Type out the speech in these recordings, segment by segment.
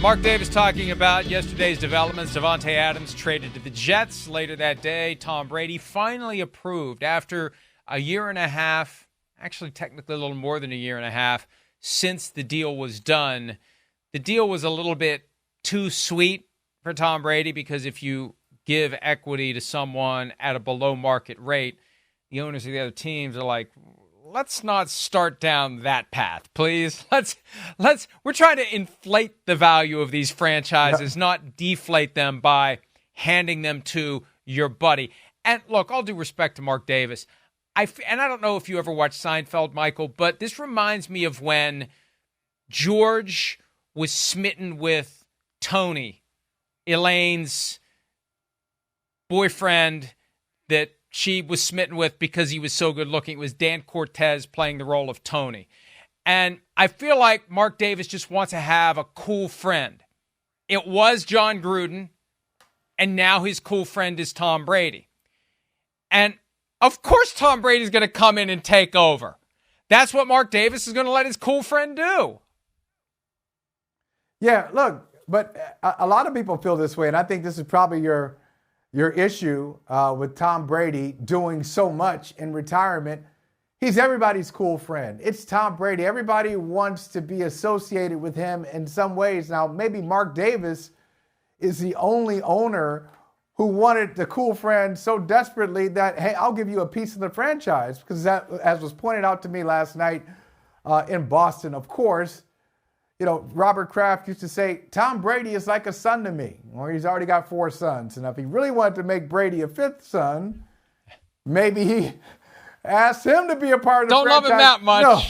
Mark Davis talking about yesterday's developments. Davante Adams traded to the Jets. Later that day, Tom Brady finally approved after a year and a half, actually technically a little more than a year and a half, since the deal was done. The deal was a little bit too sweet for Tom Brady because if you give equity to someone at a below market rate, the owners of the other teams are like, let's not start down that path, please. We're trying to inflate the value of these franchises, not deflate them by handing them to your buddy. And look, all due respect to Mark Davis, I don't know if you ever watched Seinfeld, Michael, but this reminds me of when George was smitten with Tony, Elaine's boyfriend that she was smitten with because he was so good looking. It was Dan Cortez playing the role of Tony. And I feel like Mark Davis just wants to have a cool friend. It was John Gruden, and now his cool friend is Tom Brady. And of course Tom Brady is going to come in and take over. That's what Mark Davis is going to let his cool friend do. Yeah, look, but a lot of people feel this way, and I think this is probably your issue with Tom Brady doing so much in retirement. He's everybody's cool friend. It's Tom Brady. Everybody wants to be associated with him in some ways. Now, maybe Mark Davis is the only owner who wanted the cool friend so desperately that, hey, I'll give you a piece of the franchise. Because that, as was pointed out to me last night in Boston, of course, you know, Robert Kraft used to say, Tom Brady is like a son to me. Well, he's already got 4 sons. And if he really wanted to make Brady a 5th son, maybe he asked him to be a part of the franchise. Don't love him that much. No,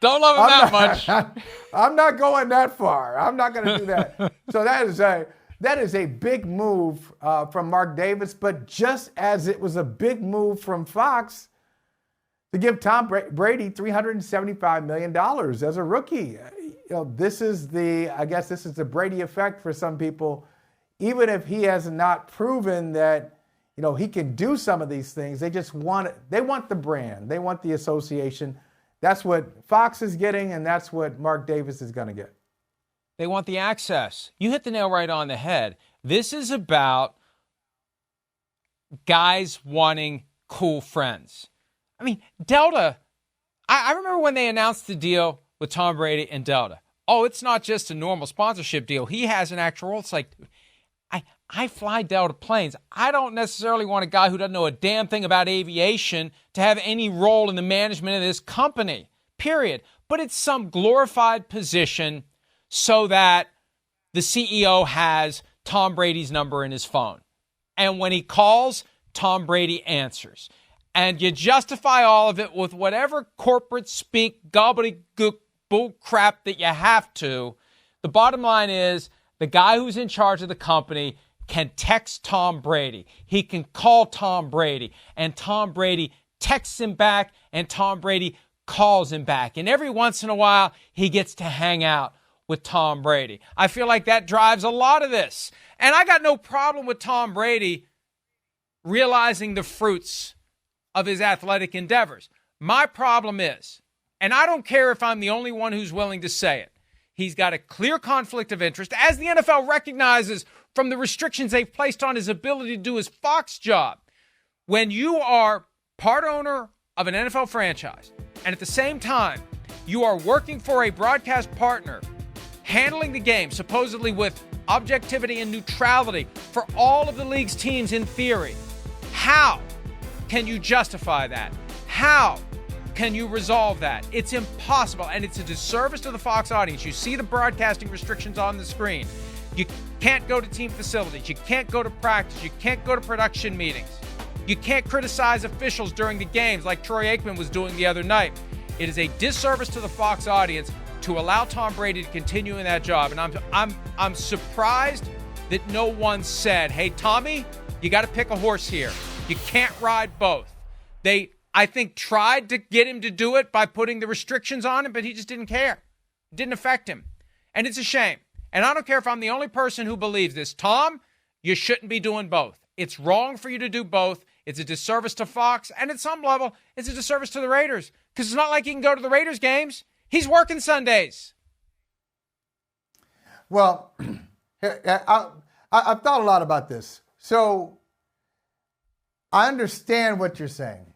don't love him that much. I'm not going that far. I'm not going to do that. So that is a big move from Mark Davis. But just as it was a big move from Fox to give Tom Brady $375 million as a rookie. You know, this is the Brady effect for some people. Even if he has not proven that, you know, he can do some of these things, they want the brand. They want the association. That's what Fox is getting, and that's what Mark Davis is going to get. They want the access. You hit the nail right on the head. This is about guys wanting cool friends. I mean, Delta, I remember when they announced the deal with Tom Brady and Delta. Oh, it's not just a normal sponsorship deal. He has an actual role. It's like, I fly Delta planes. I don't necessarily want a guy who doesn't know a damn thing about aviation to have any role in the management of this company, period. But it's some glorified position so that the CEO has Tom Brady's number in his phone. And when he calls, Tom Brady answers. And you justify all of it with whatever corporate speak, gobbledygook, bull crap that you have to. The bottom line is the guy who's in charge of the company can text Tom Brady. He can call Tom Brady. And Tom Brady texts him back, and Tom Brady calls him back. And every once in a while, he gets to hang out with Tom Brady. I feel like that drives a lot of this. And I got no problem with Tom Brady realizing the fruits of his athletic endeavors. My problem is, and I don't care if I'm the only one who's willing to say it, he's got a clear conflict of interest, as the NFL recognizes from the restrictions they've placed on his ability to do his Fox job. When you are part owner of an NFL franchise, and at the same time, you are working for a broadcast partner, handling the game, supposedly with objectivity and neutrality for all of the league's teams in theory, how can you justify that? How can you resolve that? It's impossible, and it's a disservice to the Fox audience. You see the broadcasting restrictions on the screen. You can't go to team facilities. You can't go to practice. You can't go to production meetings. You can't criticize officials during the games like Troy Aikman was doing the other night. It is a disservice to the Fox audience to allow Tom Brady to continue in that job. And I'm surprised that no one said, hey, Tommy, you got to pick a horse here. You can't ride both. They, I think, tried to get him to do it by putting the restrictions on him, but he just didn't care. It didn't affect him. And it's a shame. And I don't care if I'm the only person who believes this. Tom, you shouldn't be doing both. It's wrong for you to do both. It's a disservice to Fox. And at some level, it's a disservice to the Raiders. Because it's not like he can go to the Raiders games. He's working Sundays. Well, I've thought a lot about this. So I understand what you're saying.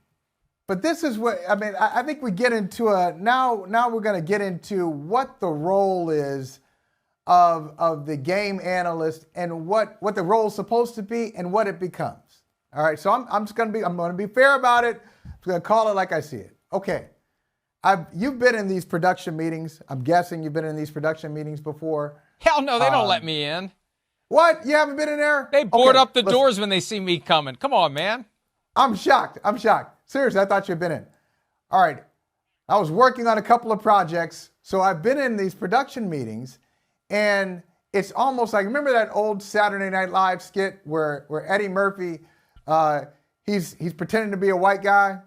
But this is what, I mean, I think we get into now we're going to get into what the role is of the game analyst and what the role is supposed to be and what it becomes. All right, so I'm going to be fair about it. I'm going to call it like I see it. Okay, you've been in these production meetings. I'm guessing you've been in these production meetings before. Hell no, they don't let me in. What? You haven't been in there? They board up the doors when they see me coming. Come on, man. I'm shocked. Seriously, I thought you'd been in. All right. I was working on a couple of projects, so I've been in these production meetings, and it's almost like, remember that old Saturday Night Live skit where Eddie Murphy, he's pretending to be a white guy,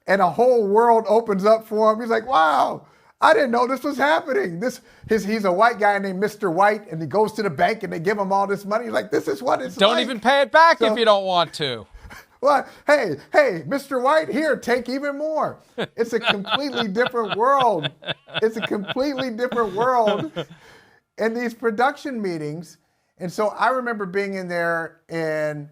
and a whole world opens up for him. He's like, wow, I didn't know this was happening. He's a white guy named Mr. White, and he goes to the bank, and they give him all this money. He's like, this is what it's like. Don't even pay it back if you don't want to. What? Hey, Mr. White, here, take even more. It's a completely different world. It's a completely different world in these production meetings. And so I remember being in there, and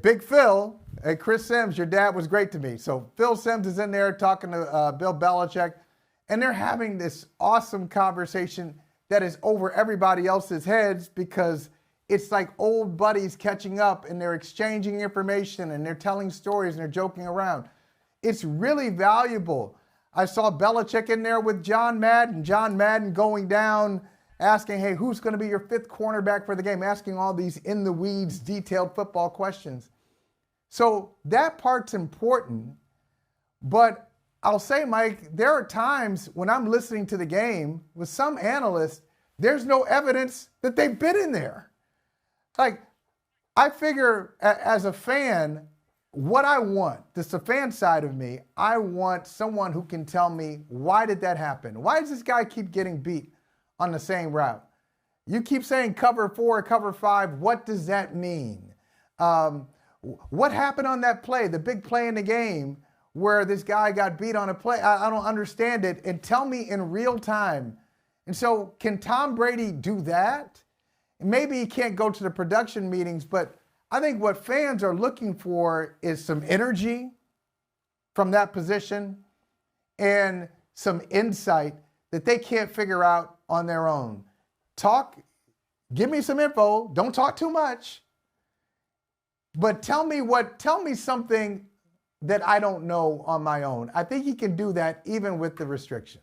Big Phil, Chris Sims, your dad was great to me. So Phil Sims is in there talking to Bill Belichick, and they're having this awesome conversation that is over everybody else's heads because it's like old buddies catching up, and they're exchanging information, and they're telling stories, and they're joking around. It's really valuable. I saw Belichick in there with John Madden going down, asking, hey, who's going to be your fifth cornerback for the game? Asking all these in-the-weeds, detailed football questions. So that part's important. But I'll say, Mike, there are times when I'm listening to the game with some analysts, there's no evidence that they've been in there. Like, I figure as a fan, what I want, this is the fan side of me, I want someone who can tell me, why did that happen? Why does this guy keep getting beat on the same route? You keep saying cover 4, cover 5. What does that mean? What happened on that play, the big play in the game where this guy got beat on a play? I don't understand it. And tell me in real time. And so can Tom Brady do that? Maybe he can't go to the production meetings, but I think what fans are looking for is some energy from that position and some insight that they can't figure out on their own. Give me some info. Don't talk too much. But tell me something that I don't know on my own. I think he can do that even with the restrictions.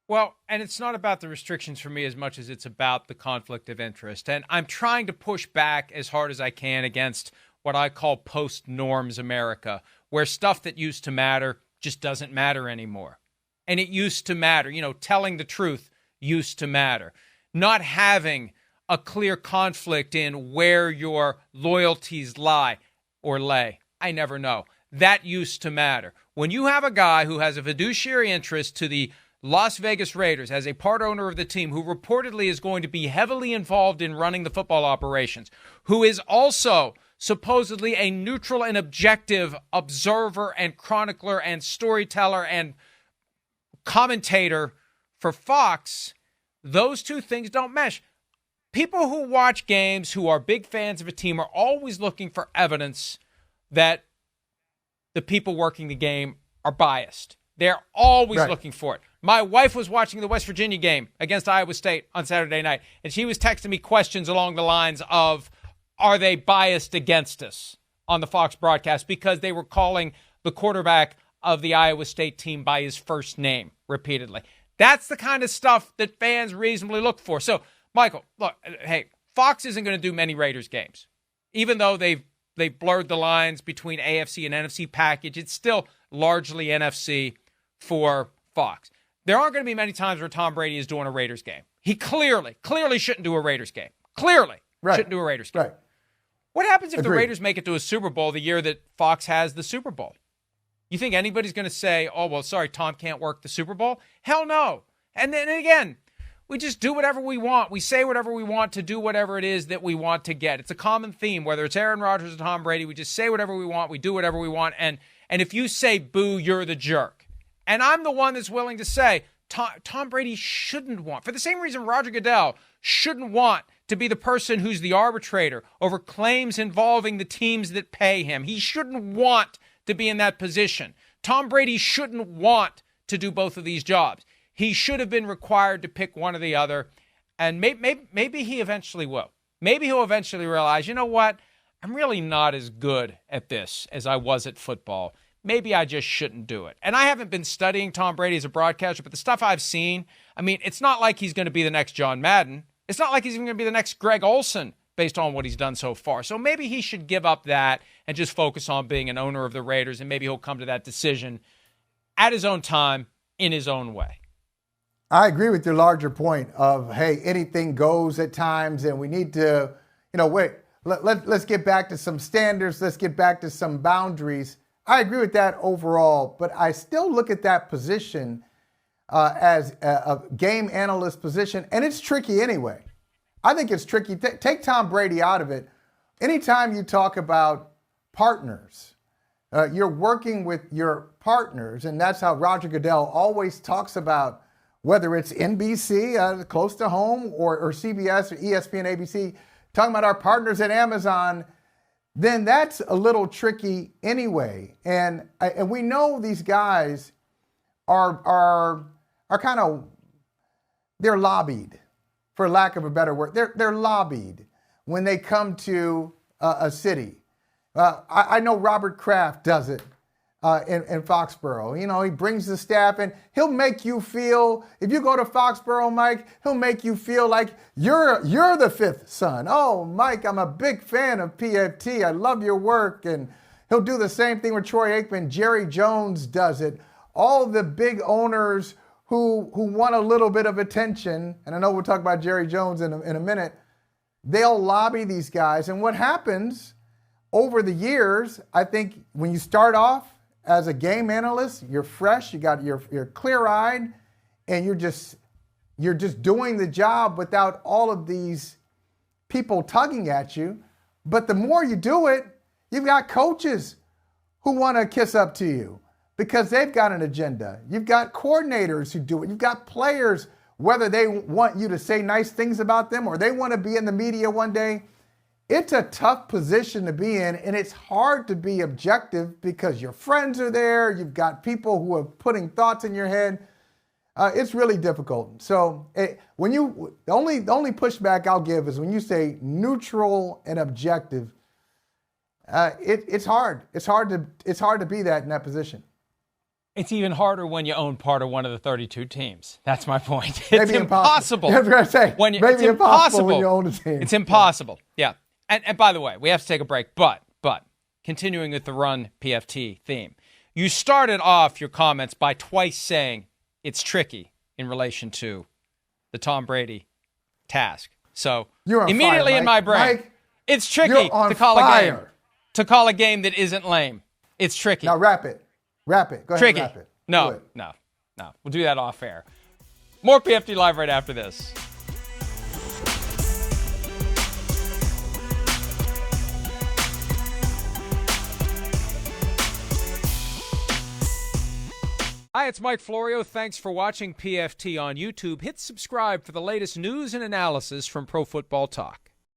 Well, and it's not about the restrictions for me as much as it's about the conflict of interest. And I'm trying to push back as hard as I can against what I call post-norms America, where stuff that used to matter just doesn't matter anymore. And it used to matter. Telling the truth used to matter. Not having a clear conflict in where your loyalties lie or lay. I never know. That used to matter. When you have a guy who has a fiduciary interest to the Las Vegas Raiders as a part owner of the team who reportedly is going to be heavily involved in running the football operations, who is also supposedly a neutral and objective observer and chronicler and storyteller and commentator for Fox, those two things don't mesh. People who watch games, who are big fans of a team, are always looking for evidence that the people working the game are biased. They're always looking for it. My wife was watching the West Virginia game against Iowa State on Saturday night, and she was texting me questions along the lines of, are they biased against us on the Fox broadcast because they were calling the quarterback of the Iowa State team by his first name repeatedly. That's the kind of stuff that fans reasonably look for. So, Michael, look, hey, Fox isn't going to do many Raiders games. Even though they've blurred the lines between AFC and NFC package, it's still largely NFC for Fox. There aren't going to be many times where Tom Brady is doing a Raiders game. He clearly shouldn't do a Raiders game. Clearly shouldn't do a Raiders game. Right. What happens if the Raiders make it to a Super Bowl the year that Fox has the Super Bowl? You think anybody's going to say, oh, well, sorry, Tom can't work the Super Bowl? Hell no. And then again, we just do whatever we want. We say whatever we want to do whatever it is that we want to get. It's a common theme, whether it's Aaron Rodgers or Tom Brady. We just say whatever we want. We do whatever we want. And if you say boo, you're the jerk. And I'm the one that's willing to say, Tom Brady shouldn't want, for the same reason Roger Goodell shouldn't want to be the person who's the arbitrator over claims involving the teams that pay him. He shouldn't want to be in that position. Tom Brady shouldn't want to do both of these jobs. He should have been required to pick one or the other, and maybe he eventually will. Maybe he'll eventually realize, you know what? I'm really not as good at this as I was at football. Maybe I just shouldn't do it. And I haven't been studying Tom Brady as a broadcaster, but the stuff I've seen, I mean, it's not like he's going to be the next John Madden. It's not like he's even going to be the next Greg Olson based on what he's done so far. So maybe he should give up that and just focus on being an owner of the Raiders, and maybe he'll come to that decision at his own time, in his own way. I agree with your larger point of, hey, anything goes at times, and we need to, let's get back to some standards. Let's get back to some boundaries. I agree with that overall, but I still look at that position as a game analyst position, and it's tricky anyway. I think it's tricky. Take Tom Brady out of it. Anytime you talk about partners, you're working with your partners, and that's how Roger Goodell always talks about, whether it's NBC, close to home, or CBS or ESPN, ABC, talking about our partners at Amazon, then that's a little tricky anyway. And we know these guys are kind of, they're lobbied, for lack of a better word. They're lobbied when they come to a city. I know Robert Kraft does it in Foxborough. He brings the staff and he'll make you feel, if you go to Foxborough, Mike, he'll make you feel like you're the fifth son. Oh, Mike, I'm a big fan of PFT. I love your work. And he'll do the same thing with Troy Aikman. Jerry Jones does it. All the big owners who want a little bit of attention, and I know we'll talk about Jerry Jones in a minute, they'll lobby these guys. And what happens over the years, I think when you start off as a game analyst, you're fresh, you're clear-eyed, and you're just doing the job without all of these people tugging at you. But the more you do it, you've got coaches who want to kiss up to you because they've got an agenda. You've got coordinators who do it. You've got players, whether they want you to say nice things about them or they want to be in the media one day. It's a tough position to be in, and it's hard to be objective because your friends are there. You've got people who are putting thoughts in your head. It's really difficult. So the only pushback I'll give is when you say neutral and objective. It's hard. It's hard to be that in that position. It's even harder when you own part of one of the 32 teams. That's my point. It's maybe impossible. I was going to say, maybe impossible when you own a team. It's impossible. Yeah. And by the way, we have to take a break, but continuing with the Run PFT theme, you started off your comments by twice saying it's tricky in relation to the Tom Brady task. So immediately in my brain, it's tricky to call a game that isn't lame. It's tricky. Now wrap it. Go ahead. Tricky. Wrap it. No. We'll do that off air. More PFT Live right after this. Hi, it's Mike Florio. Thanks for watching PFT on YouTube. Hit subscribe for the latest news and analysis from Pro Football Talk.